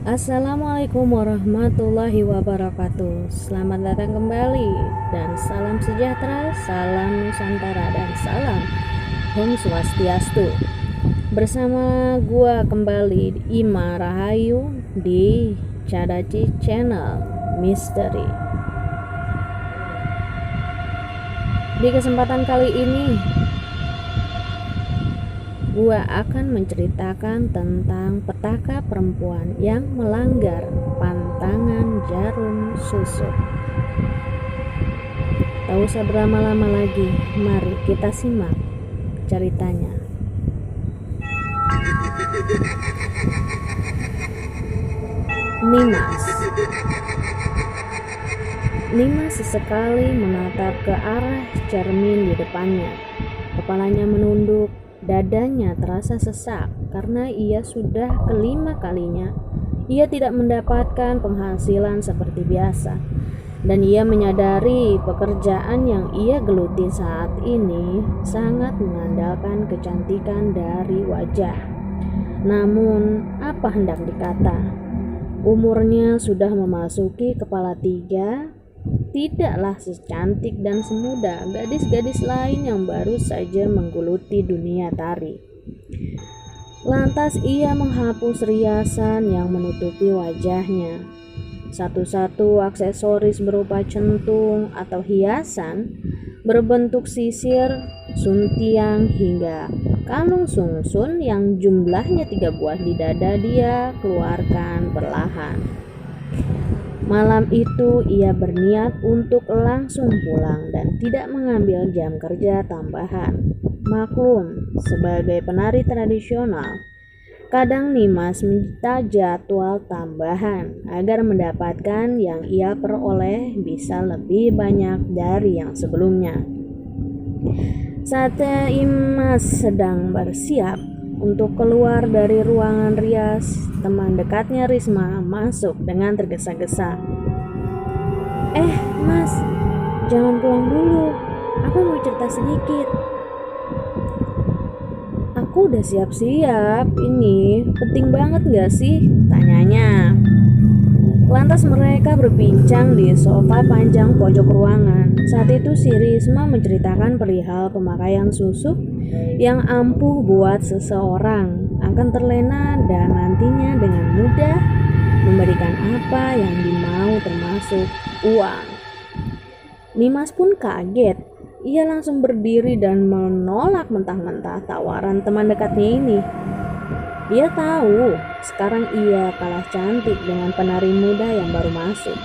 Assalamualaikum warahmatullahi wabarakatuh. Selamat datang kembali dan salam sejahtera, salam Nusantara dan salam Om Swastiastu. Bersama gua kembali Ima Rahayu di Cadaci Channel Misteri. Di kesempatan kali ini gua akan menceritakan tentang petaka perempuan yang melanggar pantangan jarum susuk. Tak usah berlama-lama lagi, mari kita simak ceritanya. Nimas sesekali menatap ke arah cermin di depannya. Kepalanya menunduk. Dadanya terasa sesak karena ia sudah kelima kalinya ia tidak mendapatkan penghasilan seperti biasa, dan ia menyadari pekerjaan yang ia geluti saat ini sangat mengandalkan kecantikan dari wajah. Namun apa hendak dikata, umurnya sudah memasuki kepala 3, tidaklah secantik dan semudah gadis-gadis lain yang baru saja menggeluti dunia tari. Lantas ia menghapus riasan yang menutupi wajahnya. Satu-satu aksesoris berupa centung atau hiasan berbentuk sisir, suntiang hingga kalung sungsun yang jumlahnya 3 buah di dada dia keluarkan perlahan. Malam itu ia berniat untuk langsung pulang dan tidak mengambil jam kerja tambahan. Maklum, sebagai penari tradisional, kadang Nimas minta jadwal tambahan agar mendapatkan yang ia peroleh bisa lebih banyak dari yang sebelumnya. Saat Nimas sedang bersiap untuk keluar dari ruangan rias, teman dekatnya Risma masuk dengan tergesa-gesa. Mas, jangan pulang dulu. Aku mau cerita sedikit. Aku udah siap-siap. Ini penting banget gak sih? Tanyanya. Lantas mereka berbincang di sofa panjang pojok ruangan. Saat itu si Risma menceritakan perihal pemakaian susuk yang ampuh buat seseorang akan terlena dan nantinya dengan mudah memberikan apa yang dimau termasuk uang. Nimas pun kaget. Ia langsung berdiri dan menolak mentah-mentah tawaran teman dekatnya ini. Dia tahu sekarang ia kalah cantik dengan penari muda yang baru masuk.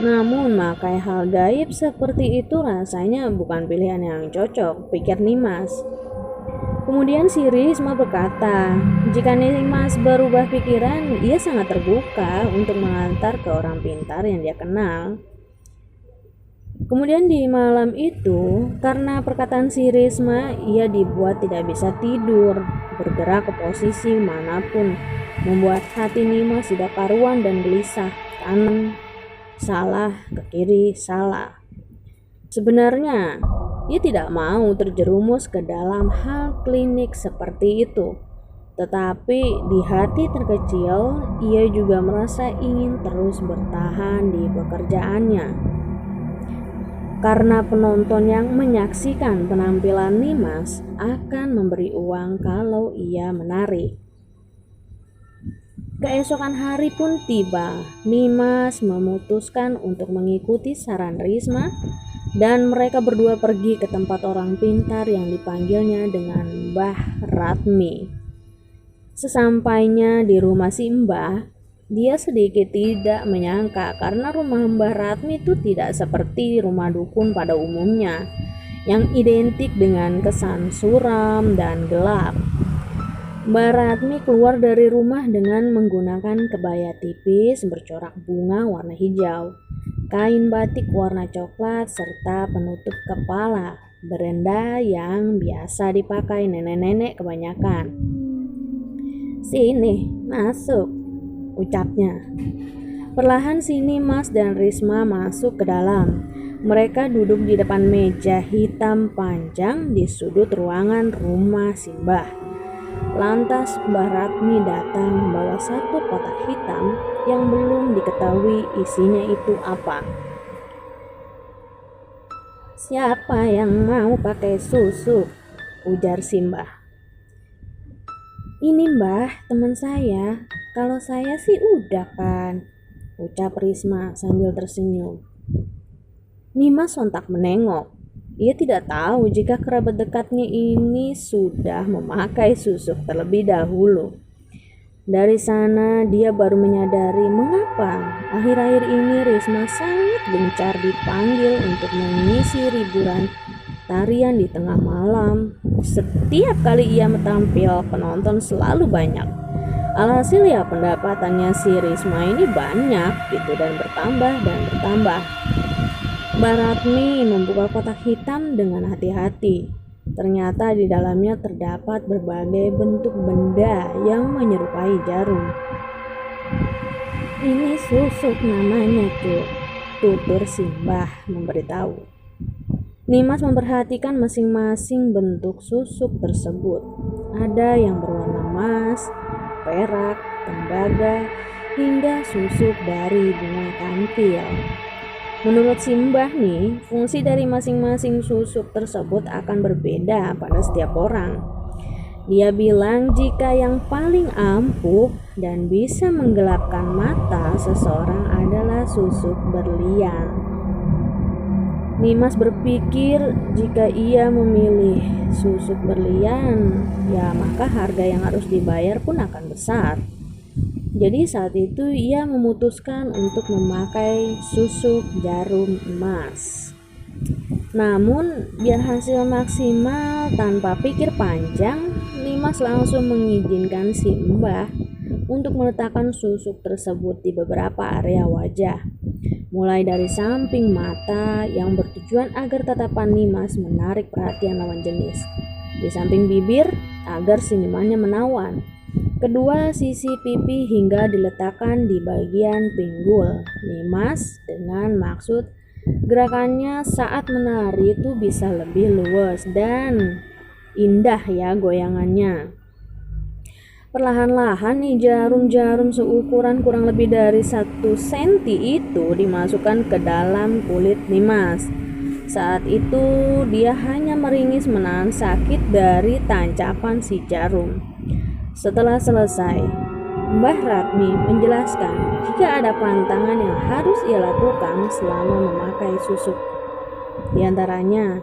Namun memakai hal gaib seperti itu rasanya bukan pilihan yang cocok, pikir Nimas. Kemudian si Risma berkata, jika Nimas berubah pikiran, ia sangat terbuka untuk mengantar ke orang pintar yang dia kenal. Kemudian di malam itu, karena perkataan si Risma, ia dibuat tidak bisa tidur, bergerak ke posisi manapun, membuat hati Nimas tidak karuan dan gelisah. Kanan salah, ke kiri salah. Sebenarnya ia tidak mau terjerumus ke dalam hal klinik seperti itu, tetapi di hati terkecil ia juga merasa ingin terus bertahan di pekerjaannya. Karena penonton yang menyaksikan penampilan Nimas akan memberi uang kalau ia menari. Keesokan hari pun tiba. Nimas memutuskan untuk mengikuti saran Risma dan mereka berdua pergi ke tempat orang pintar yang dipanggilnya dengan Mbah Ratmi. Sesampainya di rumah si Mbah, dia sedikit tidak menyangka karena rumah Mbah Ratmi itu tidak seperti rumah dukun pada umumnya yang identik dengan kesan suram dan gelap. Mbah Ratmi keluar dari rumah dengan menggunakan kebaya tipis bercorak bunga warna hijau, kain batik warna coklat, serta penutup kepala berenda yang biasa dipakai nenek-nenek kebanyakan. "Sini, masuk," ucapnya. Perlahan si Nimas dan Risma masuk ke dalam. Mereka duduk di depan meja hitam panjang di sudut ruangan rumah si Mbah. Lantas Mbah Ratmi datang membawa satu kotak hitam yang belum diketahui isinya itu apa. "Siapa yang mau pakai susu?" ujar si Mbah. "Ini Mbah, teman saya. Kalau saya sih udah kan," ucap Risma sambil tersenyum. Nimas sontak menengok. Ia tidak tahu jika kerabat dekatnya ini sudah memakai susuk terlebih dahulu. Dari sana dia baru menyadari mengapa akhir-akhir ini Risma sangat gencar dipanggil untuk mengisi hiburan tarian di tengah malam. Setiap kali ia tampil, penonton selalu banyak. Alhasil ya pendapatannya si Risma ini banyak gitu dan bertambah. Mbah Ratmi membuka kotak hitam dengan hati-hati. Ternyata di dalamnya terdapat berbagai bentuk benda yang menyerupai jarum. "Ini susuk namanya, Cuk," tutur si Mbah memberitahu. Nimas memperhatikan masing-masing bentuk susuk tersebut. Ada yang berwarna emas, perak, tembaga, hingga susuk dari bunga kampil. Menurut si Mbah nih, fungsi dari masing-masing susuk tersebut akan berbeda pada setiap orang. Dia bilang jika yang paling ampuh dan bisa menggelapkan mata seseorang adalah susuk berlian. Nimas berpikir jika ia memilih susuk berlian, ya maka harga yang harus dibayar pun akan besar. Jadi saat itu ia memutuskan untuk memakai susuk jarum emas. Namun biar hasil maksimal, tanpa pikir panjang, Nimas langsung mengizinkan si Mbah untuk meletakkan susuk tersebut di beberapa area wajah. Mulai dari samping mata yang bertujuan agar tatapan Nimas menarik perhatian lawan jenis. Di samping bibir agar senyumannya menawan. Kedua sisi pipi hingga diletakkan di bagian pinggul Nimas dengan maksud gerakannya saat menari itu bisa lebih luas dan indah ya goyangannya. Perlahan-lahan nih jarum-jarum seukuran kurang lebih dari 1 senti itu dimasukkan ke dalam kulit Nimas. Saat itu dia hanya meringis menahan sakit dari tancapan si jarum. Setelah selesai, Mbah Ratmi menjelaskan jika ada pantangan yang harus ia lakukan selama memakai susuk. Di antaranya,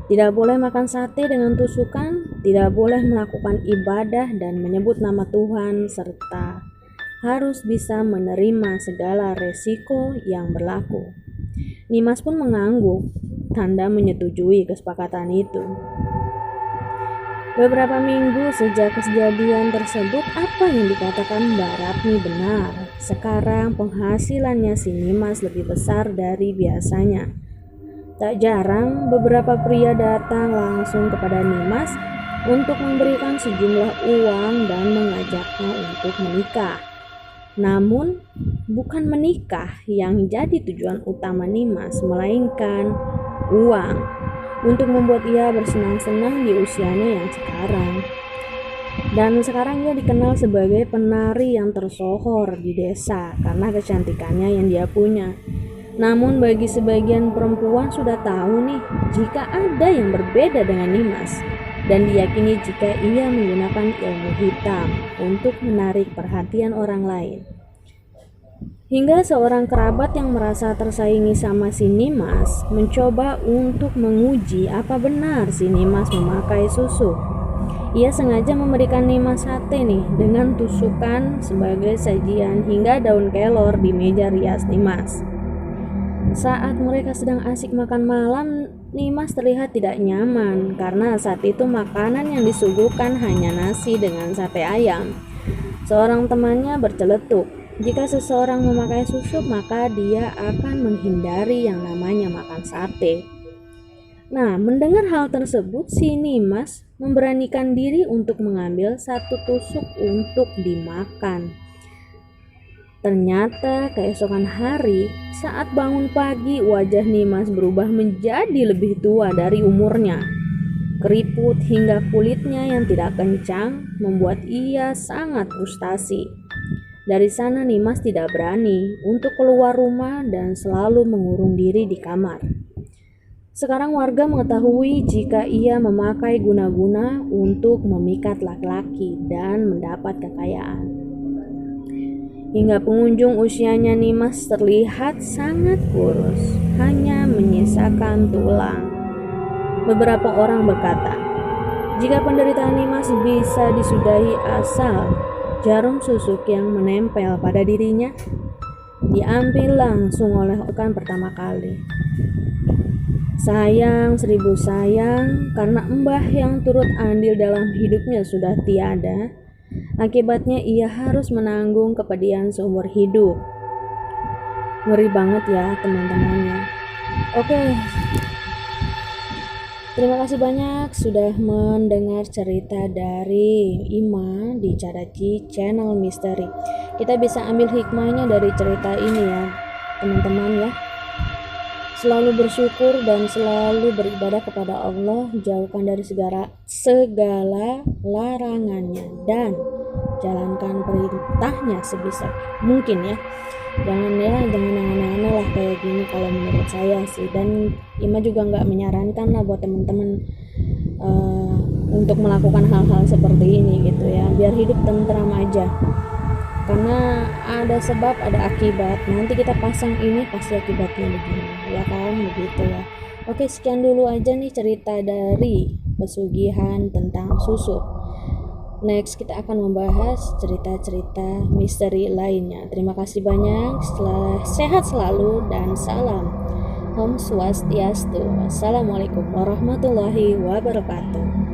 tidak boleh makan sate dengan tusukan, tidak boleh melakukan ibadah dan menyebut nama Tuhan, serta harus bisa menerima segala resiko yang berlaku. Nimas pun mengangguk, tanda menyetujui kesepakatan itu. Beberapa minggu sejak kejadian tersebut, apa yang dikatakan Mbah Ratmi benar. Sekarang penghasilannya si Nimas lebih besar dari biasanya. Tak jarang beberapa pria datang langsung kepada Nimas untuk memberikan sejumlah uang dan mengajaknya untuk menikah. Namun, bukan menikah yang jadi tujuan utama Nimas, melainkan uang untuk membuat ia bersenang-senang di usianya yang sekarang. Dan sekarang ia dikenal sebagai penari yang tersohor di desa karena kecantikannya yang dia punya. Namun bagi sebagian perempuan sudah tahu nih jika ada yang berbeda dengan Nimas, dan diyakini jika ia menggunakan ilmu hitam untuk menarik perhatian orang lain. Hingga seorang kerabat yang merasa tersaingi sama si Nimas mencoba untuk menguji apa benar si Nimas memakai susuk. Ia sengaja memberikan Nimas sate nih dengan tusukan sebagai sajian hingga daun kelor di meja rias Nimas. Saat mereka sedang asik makan malam, Nimas terlihat tidak nyaman karena saat itu makanan yang disuguhkan hanya nasi dengan sate ayam. Seorang temannya berceletuk, jika seseorang memakai susuk maka dia akan menghindari yang namanya makan sate. Nah, mendengar hal tersebut, si Nimas memberanikan diri untuk mengambil satu tusuk untuk dimakan. Ternyata keesokan hari, saat bangun pagi, wajah Nimas berubah menjadi lebih tua dari umurnya. Keriput hingga kulitnya yang tidak kencang membuat ia sangat frustasi. Dari sana Nimas tidak berani untuk keluar rumah dan selalu mengurung diri di kamar. Sekarang warga mengetahui jika ia memakai guna-guna untuk memikat laki-laki dan mendapat kekayaan. Hingga pengunjung usianya Nimas terlihat sangat kurus, hanya menyisakan tulang. Beberapa orang berkata, jika penderitaan Nimas bisa disudahi asal jarum susuk yang menempel pada dirinya diambil langsung oleh rekan pertama kali. Sayang, seribu sayang, karena mbah yang turut andil dalam hidupnya sudah tiada, akibatnya ia harus menanggung kepedihan seumur hidup. Ngeri banget ya teman-temannya. Oke, terima kasih banyak sudah mendengar cerita dari Ima di Caraci Channel Misteri. Kita bisa ambil hikmahnya dari cerita ini ya teman-teman ya. Selalu bersyukur dan selalu beribadah kepada Allah, jauhkan dari segala larangannya dan jalankan perintahnya sebisa mungkin ya. Jangan aneh-aneh lah kayak gini kalau menurut saya sih. Dan Ima juga nggak menyarankan lah buat teman-teman untuk melakukan hal-hal seperti ini gitu ya, biar hidup tentram aja, karena ada sebab ada akibat. Nanti kita pasang ini pasti akibatnya begini ya kan, begitu ya. Oke, sekian dulu aja nih cerita dari pesugihan tentang susuk. Next kita akan membahas cerita-cerita misteri lainnya. Terima kasih banyak, sehat selalu dan salam Om Swastiastu. Wassalamualaikum warahmatullahi wabarakatuh.